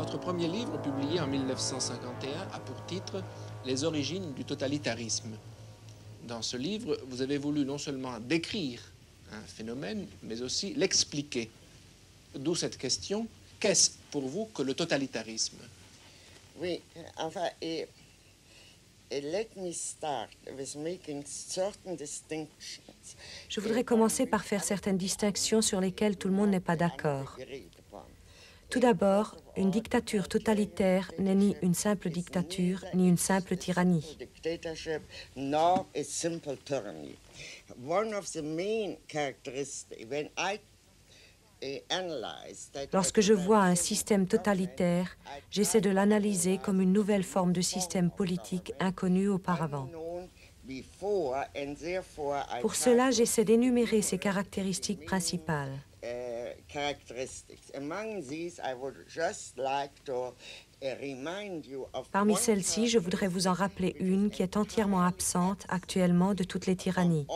Votre premier livre, publié en 1951, a pour titre « Les origines du totalitarisme ». Dans ce livre, vous avez voulu non seulement décrire un phénomène, mais aussi l'expliquer. D'où cette question, qu'est-ce pour vous que le totalitarisme? Oui, enfin, let me start with making certain distinctions. Je voudrais commencer par faire certaines distinctions sur lesquelles tout le monde n'est pas d'accord. Tout d'abord, une dictature totalitaire n'est ni une simple dictature, ni une simple tyrannie. Lorsque je vois un système totalitaire, j'essaie de l'analyser comme une nouvelle forme de système politique inconnu auparavant. Pour cela, j'essaie d'énumérer ses caractéristiques principales. Parmi celles-ci, je voudrais vous en rappeler une qui est entièrement absente actuellement de toutes les tyrannies.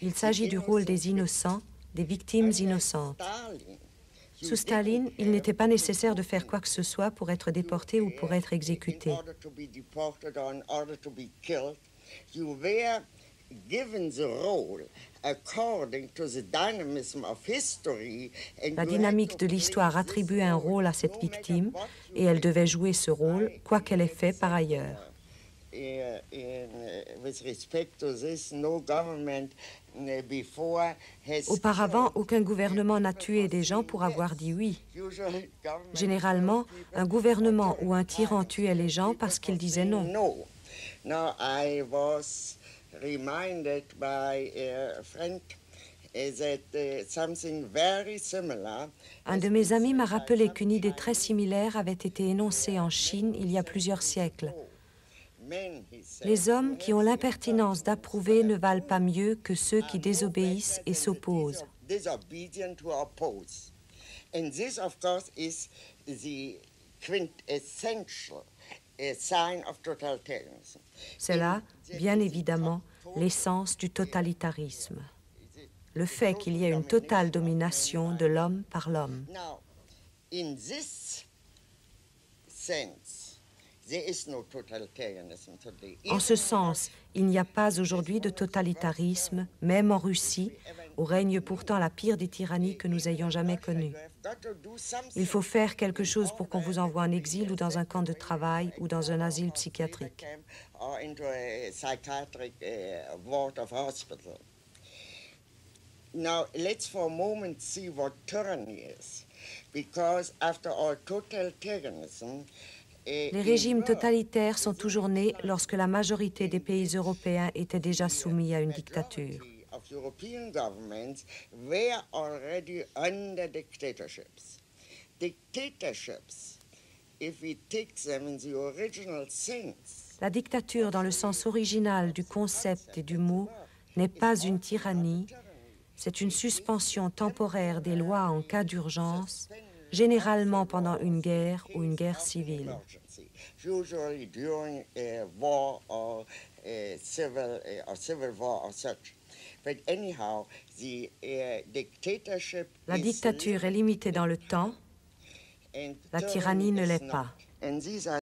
Il s'agit du rôle des innocents, des victimes innocentes. Sous Staline, il n'était pas nécessaire de faire quoi que ce soit pour être déporté ou pour être exécuté. La dynamique de l'histoire attribuait un rôle à cette victime et elle devait jouer ce rôle, quoi qu'elle ait fait par ailleurs. Auparavant, aucun gouvernement n'a tué des gens pour avoir dit oui. Généralement, un gouvernement ou un tyran tuait les gens parce qu'ils disaient non. Un de mes amis m'a rappelé qu'une idée très similaire avait été énoncée en Chine il y a plusieurs siècles. Les hommes qui ont l'impertinence d'approuver ne valent pas mieux que ceux qui désobéissent et s'opposent. C'est là, bien évidemment, l'essence du totalitarisme. Le fait qu'il y ait une totale domination de l'homme par l'homme. En ce sens, il n'y a pas aujourd'hui de totalitarisme, même en Russie, où règne pourtant la pire des tyrannies que nous ayons jamais connues. Il faut faire quelque chose pour qu'on vous envoie en exil ou dans un camp de travail ou dans un asile psychiatrique. Now, let's for a moment see what tyranny is, because after all totalitarianism, les régimes totalitaires sont toujours nés lorsque la majorité des pays européens étaient déjà soumis à une dictature. La dictature, dans le sens original du concept et du mot, n'est pas une tyrannie, c'est une suspension temporaire des lois en cas d'urgence, généralement pendant une guerre ou une guerre civile. La dictature est limitée dans le temps, la tyrannie ne l'est pas.